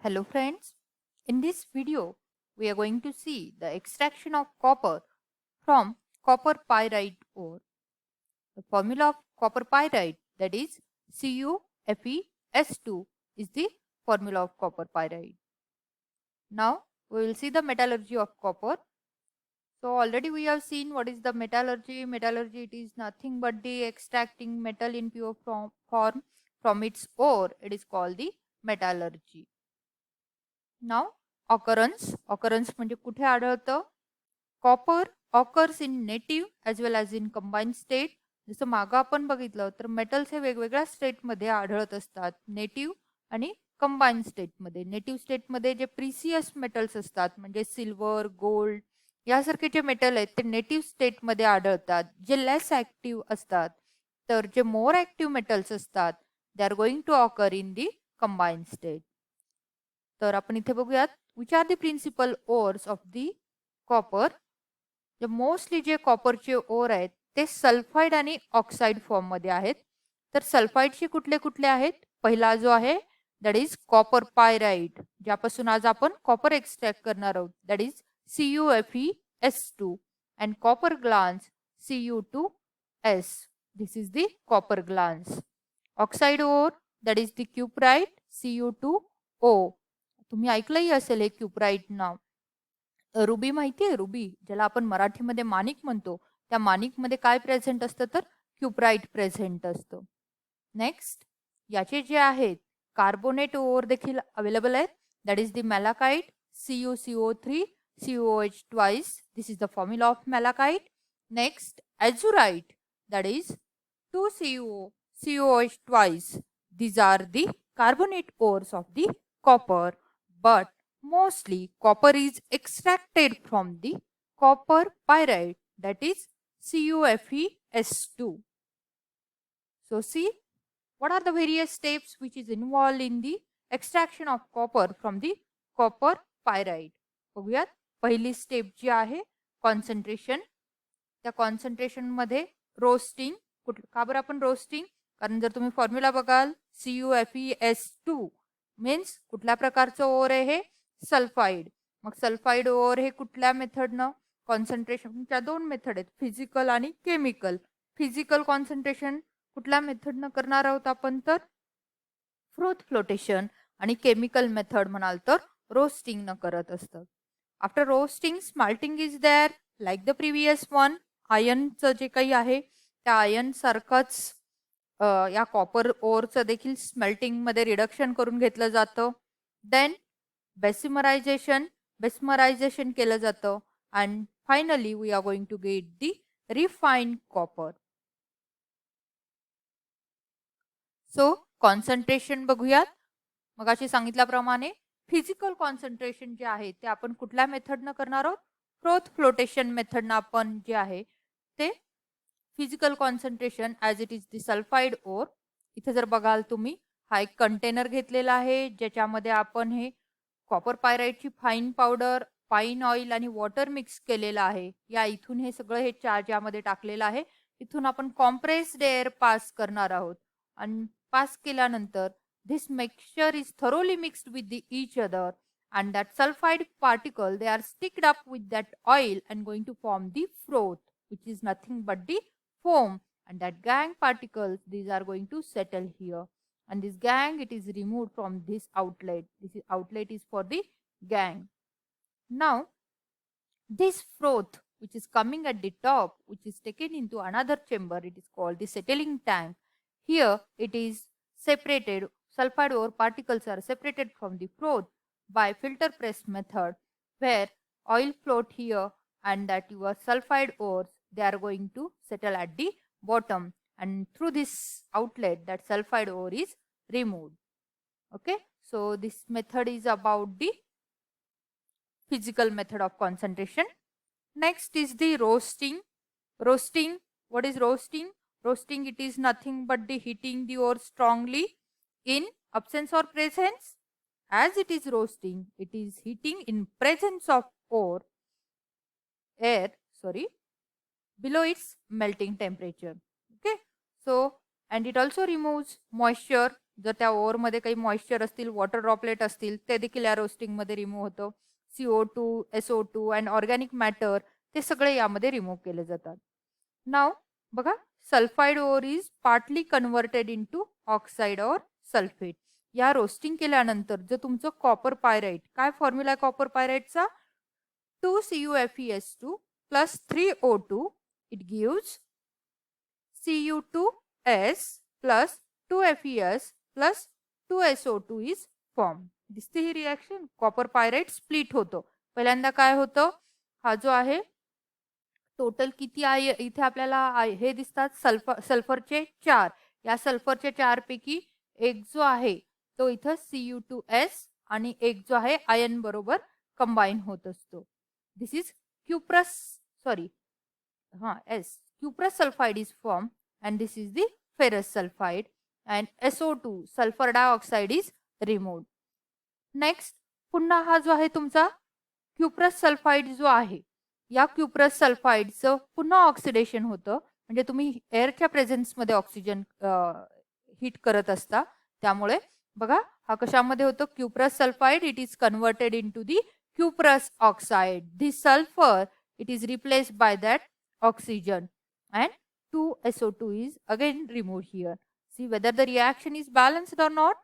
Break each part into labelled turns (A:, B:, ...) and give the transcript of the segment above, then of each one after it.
A: Hello friends, in this video we are going to see the extraction of copper from copper pyrite ore. The formula of copper pyrite, that is CuFeS2, is the formula of copper pyrite. Now we will see the metallurgy of copper. So already we have seen what is the metallurgy. Metallurgy, it is nothing but the extracting metal in pure form from its ore. It is called the metallurgy. Now occurrence म्हणजे कुठे आढळतं. Copper occurs in native as well as in combine state. जसं मागं आपण बघितलं तर metals हे वेगवेगळ्या स्टेटमध्ये आढळत असतात, नेटिव्ह आणि कंबाईन स्टेटमध्ये. नेटिव्ह स्टेटमध्ये जे प्रिसियस मेटल्स असतात म्हणजे सिल्वर, गोल्ड यासारखे जे मेटल आहेत ते नेटिव्ह स्टेटमध्ये आढळतात, जे लेस ॲक्टिव्ह असतात. तर जे मोर ॲक्टिव्ह मेटल्स असतात they are going to occur in the combine state. तर आपण इथे बघूयात, which are the principal ores of the copper. Mostly जे कॉपरचे ओर आहेत ते सल्फाइड आणि ऑक्साइड फॉर्म मध्ये आहेत. तर सल्फाइडचे कुठले कुठले आहेत? पहिला जो आहे दॅट इज कॉपर पायराइट, ज्यापासून आज आपण कॉपर एक्सट्रॅक्ट करणार आहोत, that is CuFeS2, and copper glance Cu2S. This is the copper glance. Oxide ore that is the cuprite Cu2O. तुम्ही ऐकलंही असेल हे क्युप्राइट नाव. रुबी माहिती आहे? रुबी, ज्याला आपण मराठीमध्ये माणिक म्हणतो, त्या माणिकमध्ये काय प्रेझेंट असतं? तर क्युप्राइट प्रेझेंट असतं. नेक्स्ट, याचे जे आहेत कार्बोनेट ओर देखील अवेलेबल आहेत, that is the malachite CuCO3 COH twice. This is the formula of malachite. Next, azurite, that is 2Cu COH twice. These are the carbonate ores of the copper, but mostly copper is extracted from the copper pyrite, that is CuFeS2. So see, what are the various steps which is involved in the extraction of copper from the copper pyrite. बघूयात. पहिली step जी आहे concentration. त्या concentration मध्ये roasting. का बरं आपण roasting? कारण जर तुम्ही फॉर्म्युला बघाल CuFeS2 मीन्स कुठल्या प्रकारचं ओर आहे हे? सल्फाइड. मग सल्फाइड ओर हे कुठल्या मेथडनं? कॉन्सन्ट्रेशनच्या दोन मेथड आहेत, फिजिकल आणि केमिकल. फिजिकल कॉन्सन्ट्रेशन कुठल्या मेथडनं करणार आहोत आपण? तर फ्रोथ फ्लोटेशन. आणि केमिकल मेथड म्हणाल तर रोस्टिंग न करत असतं. After roasting smelting is there like the previous one. आयनचं जे काही आहे त्या आयन सारखंच या कॉपर ओरचं देखील स्मेल्टिंगमध्ये रिडक्शन करून घेतलं जातं. देन बेसिमरायझेशन केलं जातं. And finally we are going to get the refined copper. So concentration बघूयात. मग अशी सांगितल्याप्रमाणे फिजिकल कॉन्सन्ट्रेशन जे आहे ते आपण कुठल्या मेथडनं करणार आहोत? फ्रोथ फ्लोटेशन मेथडनं आपण जे आहे ते physical concentration as it is the sulphide or. इथे जर बघाल तुम्ही, हा एक कंटेनर घेतलेला आहे ज्याच्यामध्ये आपण हे कॉपर पायराइटची फाईन पावडर, फाईन ऑइल आणि वॉटर मिक्स केलेलं आहे. या इथून हे सगळं हे चार्ज यामध्ये टाकलेलं आहे. इथून आपण कॉम्प्रेस्ड एअर पास करणार आहोत. आणि पास केल्यानंतर this mixture is thoroughly mixed with each other, and that sulfide particle, they are sticked up with that oil and going to form the froth, which is nothing but the foam. And that gang particles, these are going to settle here, and this gang, it is removed from this outlet. This outlet is for the gang. Now this froth which is coming at the top, which is taken into another chamber, it is called the settling tank. Here it is separated. Sulfide ore particles are separated from the froth by filter press method, where oil float here and that your sulfide ores, they are going to settle at the bottom, and through this outlet that sulfide ore is removed. Okay, so this method is about the physical method of concentration. Next is the roasting. Roasting, what is roasting? Roasting, it is nothing but the heating the ore strongly in absence or presence. As it is roasting, it is heating in presence of air below its melting temperature. Okay, so and it also removes moisture जर त्या ओअरमध्ये काही moisture असतील, water droplet असतील, ते देखील या रोस्टिंगमध्ये remove होतं. CO2, SO2 and organic matter ते सगळे यामध्ये रिमूव्ह केले जातात. नाव बघा, sulphide ore is partly converted into oxide और सल्फेट. या रोस्टिंग केल्यानंतर जर तुमचं कॉपर पायराईट, काय फॉर्म्युला आहे कॉपर पायराईटचा? 2CuFeS2 plus 3O2, it gives Cu2S plus 2FeS plus 2SO2 is formed. दिसते ही रिॲक्शन, कॉपर पायराईट स्प्लिट होतो. पहिल्यांदा काय होतं, हा जो आहे टोटल किती आहे इथे आपल्याला हे दिसतात सल्फरचे 4. या सल्फरच्या 4 पैकी एक जो आहे तो इथं Cu2S आणि एक जो आहे आयन बरोबर कंबाईन होत असतो. दिस is cuprous cuprous sulfide is formed and this is the ferrous sulfide and SO2 sulfur dioxide is removed. Next पुन्हा हा जो आहे तुमचा क्युप्रस सल्फाईड जो आहे, या क्युप्रस सल्फाईडचं पुन्हा ऑक्सिडेशन होतं. म्हणजे तुम्ही एअरच्या प्रेझेन्समध्ये ऑक्सिजन हीट करत असता, त्यामुळे बघा हा कशामध्ये होतो, cuprous sulphide it is converted into the cuprous oxide. This sulfur it is replaced by that oxygen and 2SO2 is again removed here. See whether the reaction is balanced or not.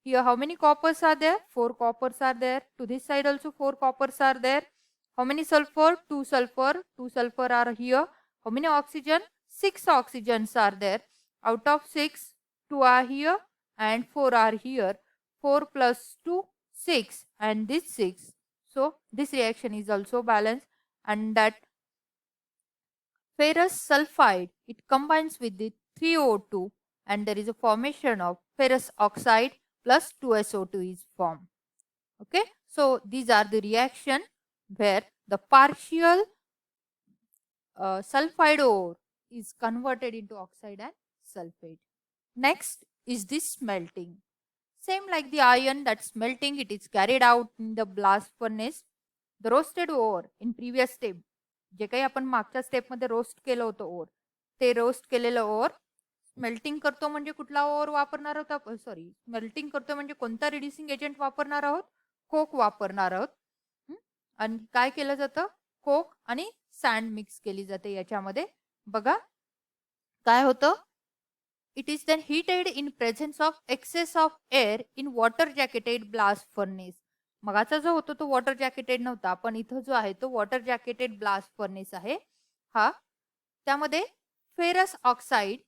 A: Here how many coppers are there? 4 coppers are there. To this side also 4 coppers are there. How many sulfur? 2 sulfur. 2 sulfur are here. How many oxygen? 6 oxygens are there. Out of 6, 2 are here and 4 are here. 4 plus 2, 6 and this 6. So this reaction is also balanced and that ferrous sulfide it combines with the 3O2 and there is a formation of ferrous oxide plus 2SO2 is formed. Okay, so these are the reaction where the partial sulfide ore is converted into oxide and sulfate. Next is this smelting. Same like the iron that smelting, it is carried out in the blast furnace. The roasted ore in previous step, जे काही आपण मागच्या स्टेपमध्ये roast केलं होतं or, ते roast केलेलं or smelting करतो म्हणजे कुठला ओर वापरणार आहोत, स्मेल्टिंग करतो म्हणजे कोणता रिड्युसिंग एजंट वापरणार आहोत, कोक वापरणार आहोत. आणि काय केलं जातं, कोक आणि सँड मिक्स केली जाते याच्यामध्ये. बघा काय होतं, it is then heated in presence of excess of air in water jacketed blast furnace. मगाचा जो होतो तो वॉटर जॅकेटेड नव्हता, पण इथं जो आहे तो वॉटर जॅकेटेड ब्लास्ट फर्नेस आहे हा. त्यामध्ये फेरस ऑक्साईड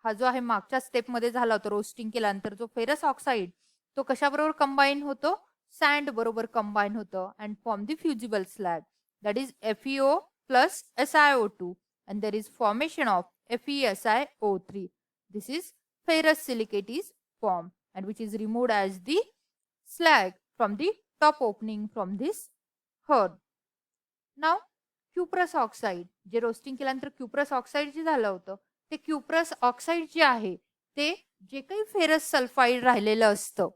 A: हा जो आहे मागच्या स्टेपमध्ये झाला होता रोस्टिंग केल्यानंतर, जो फेरस ऑक्साईड तो कशाबरोबर कंबाईन होतो, सँड बरोबर कंबाईन होतं and form the fusible slag, that is FeO plus SiO2 and there is formation of FeSiO3. This is ferrous silicate is formed and which is removed as the slag from the top opening from this hearth. Now cuprous oxide, जे roasting केल्यानंतर cuprous oxide जे झालं होतं, ते cuprous oxide जे आहे ते जे काही फेरस सल्फाईड राहिलेलं असतं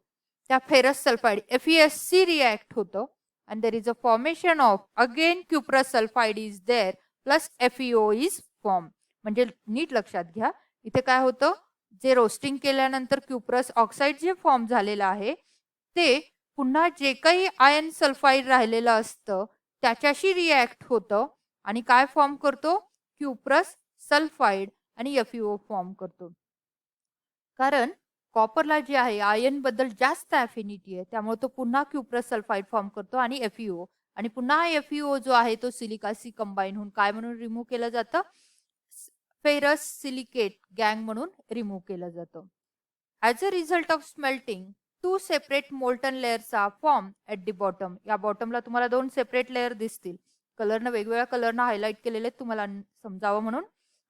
A: त्या फेरस सल्फाईड FeSC रिॲक्ट होतं and there is a formation of again cuprous sulfide is there plus FeO is formed. म्हणजे नीट लक्षात घ्या, इथे काय होतं, जे रोस्टिंग केल्यानंतर क्युप्रस ऑक्साईड जे फॉर्म झालेलं आहे ते पुन्हा जे काही आयन सल्फाईड राहिलेलं असतं त्याच्याशी रिॲक्ट होतं आणि काय फॉर्म करतो, क्युप्रस सल्फाईड आणि FeO फॉर्म करतो. कारण कॉपरला जे आहे आयन बद्दल जास्त ॲफिनिटी आहे, त्यामुळे तो पुन्हा क्युप्रस सल्फाईड फॉर्म करतो आणि FeO, आणि पुन्हा FeO जो आहे तो सिलिकाशी कंबाईन होऊन काय म्हणून रिमूव्ह केलं जातं, फेरस सिलिकेट गँग म्हणून रिमूव्ह केलं जातं. As a result of smelting 2 separate molten layers are form at the bottom. या बॉटमला तुम्हाला 2 सेपरेट लेअर दिसतील, कलरनं वेगवेगळ्या कलरनं हायलाइट केलेले तुम्हाला समजावं म्हणून.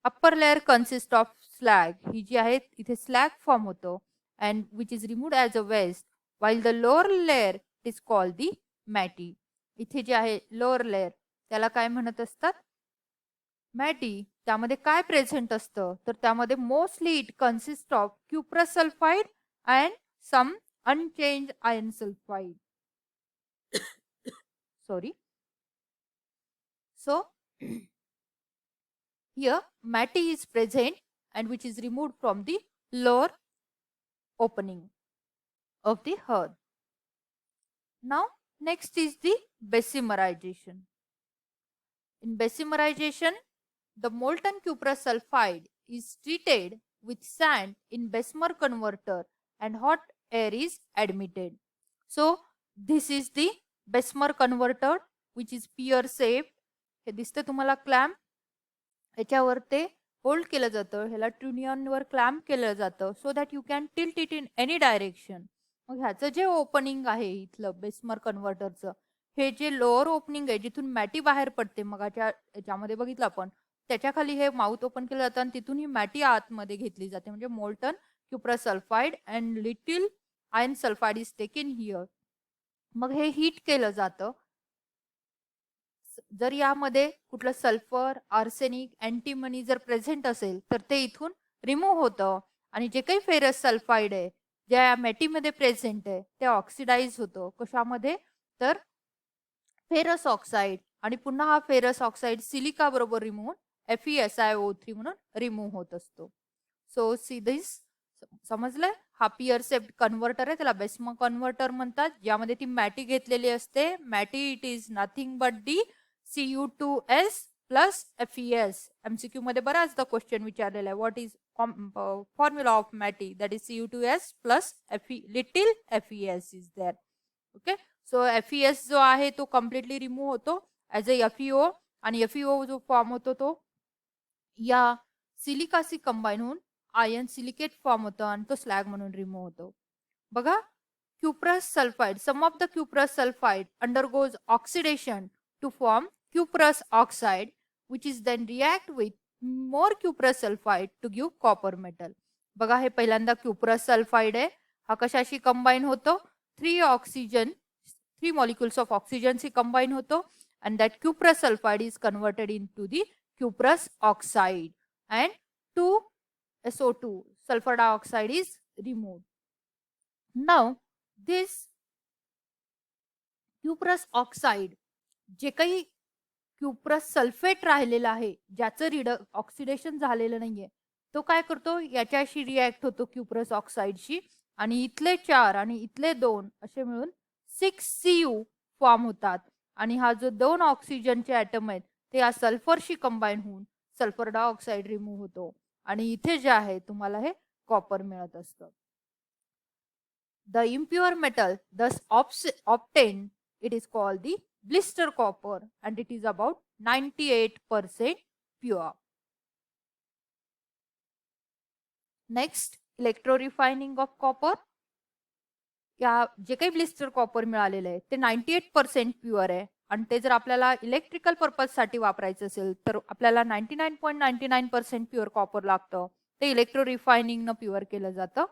A: Upper layer consist of slag, ही जी आहे इथे स्लॅग फॉर्म होतो and which is removed as a waste, while the lower layer is called the matte. इथे जे आहे लोअर लेअर त्याला काय म्हणत असतात, मॅटी. त्यामध्ये काय प्रेझेंट असतं, तर त्यामध्ये mostly it consist of cuprous sulphide and some unchange iron sulphide. Sorry. So here matte is present and which is removed from the lower opening. of the earth. Now next is the bessemerization. In bessemerization, the molten cuprous sulfide is treated with sand in Bessemer converter and hot air is admitted. So this is the Bessemer converter which is pear shaped. हे दिसते तुम्हाला clamp, याच्यावर ते hold केलं जातं, ह्याला ट्रुनियनवर clamp केलं जातं so that you can tilt it in any direction. मग ह्याचं जे ओपनिंग आहे इथलं बेसमर कन्व्हर्टरचं, हे जे लोअर ओपनिंग आहे जिथून मॅटी बाहेर पडते मगाच्या याच्यामध्ये बघितलं आपण, त्याच्या खाली हे माउथ ओपन केलं जातं आणि तिथून ही मॅटी आतमध्ये घेतली जाते, म्हणजे molten cuprous sulphide and little iron sulphide is taken here. मग हे हीट केलं जातं. जर यामध्ये कुठलं सल्फर, आर्सेनिक, अँटीमनी जर प्रेझेंट असेल तर ते इथून रिमूव्ह होतं आणि जे काही फेरस सल्फाइड आहे ज्या मॅटीमध्ये प्रेझेंट आहे ते ऑक्सिडाइज होतं. कशामध्ये? तर फेरस ऑक्साईड. आणि पुन्हा हा फेरस ऑक्साईड सिलिका बरोबर रिमूव्ह FeSiO3 म्हणून रिमूव्ह होत असतो. सो सी दिस, समजलंय? हा पिअर शेप्ड कन्व्हर्टर आहे, त्याला बेसमर कन्व्हर्टर म्हणतात, ज्यामध्ये ती मॅटी घेतलेली असते. Matte it is nothing but the Cu2S plus FeS. MCQ मध्ये बराचदा क्वेश्चन विचारलेला आहे, what is formula of matte? That is Cu2S plus little FeS is there. Okay, so FeS जो आहे तो कम्प्लिटली रिमूव्ह होतो ॲज अ FeO, आणि FeO जो फॉर्म होतो तो या सिलिकाशी कंबाईन होऊन आयर्न सिलिकेट फॉर्म होतं आणि तो स्लॅग म्हणून रिमूव्ह होतो. बघा, cuprous sulfide, some of the cuprous sulfide undergoes oxidation to form cuprous oxide, which is then react with more cuprous sulfide to give copper metal. बघा, हे पहिल्यांदा cuprous sulfide आहे, हा कशाशी कंबाईन होतो? 3 molecules of oxygen she combine होतो, and that cuprous sulfide is converted into the cuprous oxide and 2SO2 sulfur dioxide is removed. Now this cuprous oxide, जे काही क्युप्रस सल्फेट राहिलेला आहे ज्याचं ऑक्सिडेशन झालेलं नाहीये, तो काय करतो? याच्याशी रिॲक्ट होतो क्युप्रस ऑक्साईडशी, आणि इथले 4 आणि इथले 2 असे मिळून 6Cu फॉर्म होतात. आणि हा जो 2 ऑक्सिजनचे ॲटम आहेत ते या सल्फरशी कंबाईन होऊन सल्फर डायऑक्साईड रिमूव्ह होतो, आणि इथे जे आहे तुम्हाला हे कॉपर मिळत असतं. The impure metal thus obtained, it is called the blister copper, and it is about 98% pure. Next, electro refining of copper. या जे काही ब्लिस्टर कॉपर मिळालेलं आहे ते 98% प्युअर आहे, आणि ते जर आपल्याला इलेक्ट्रिकल पर्पजसाठी वापरायचं असेल तर आपल्याला 99.99% प्युअर कॉपर लागतं. ते इलेक्ट्रो रिफायनिंगनं प्युअर केलं जातं.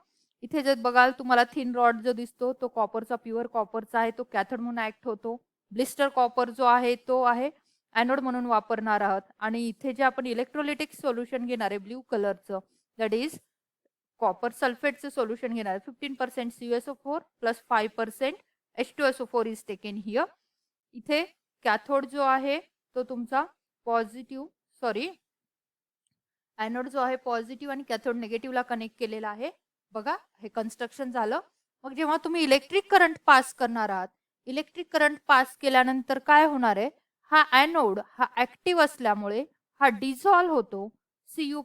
A: इथे जर बघाल तुम्हाला थिन रॉड जो दिसतो तो कॉपरचा, प्युअर कॉपरचा आहे, तो कॅथोड म्हणून ऍक्ट होतो. ब्लिस्टर कॉपर जो आहे तो आहे ॲनोड म्हणून वापरणार आहात. आणि इथे जे आपण इलेक्ट्रोलिटिक सोल्युशन घेणार आहे ब्ल्यू कलरचं, दॅट इज कॉपर सल्फेटचं सोल्युशन घेणार आहे. 15% CuSO4 plus 5% H2SO4 is taken here. इथे कॅथोड जो आहे तो तुमचा ॲनोड जो आहे पॉझिटिव्ह आणि कॅथोड निगेटिव्हला कनेक्ट केलेला आहे. बघा, हे कन्स्ट्रक्शन झालं. मग जेव्हा तुम्ही इलेक्ट्रिक करंट पास करणार आहात, इलेक्ट्रिक करंट पास केल्यानंतर काय होणार आहे? हा ॲनोड हा ऍक्टिव्ह असल्यामुळे हा डिझॉल्व्ह होतो Cu++,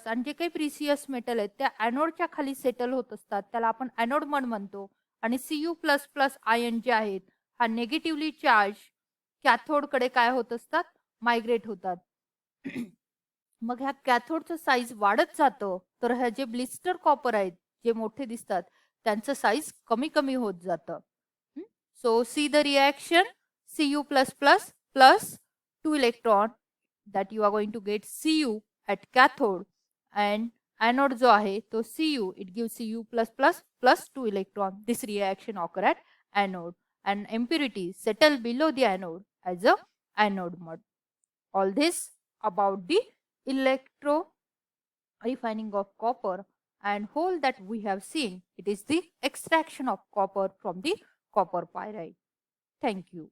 A: आणि जे काही प्रिसियस मेटल आहेत त्या ॲनोडच्या खाली सेटल होत असतात, त्याला आपण ॲनोड मड म्हणतो. आणि Cu++ आयन जे आहेत हा नेगेटिव्हली चार्ज कॅथोडकडे काय होत असतात? मायग्रेट होतात. मग ह्या कॅथोडचं साईज वाढत जातं, तर ह्या जे ब्लिस्टर कॉपर आहेत जे मोठे दिसतात त्यांचं साईज कमी कमी होत जातं. So see the reaction, Cu++ plus 2 electron that you are going to get Cu at cathode, and anode जो आहे तो Cu, it gives Cu++ plus 2 electron. This reaction occur at anode, and impurities settle below the anode as a anode mud. All this about the electro refining of copper, and whole that we have seen, it is the extraction of copper from the copper pyrite. Thank you.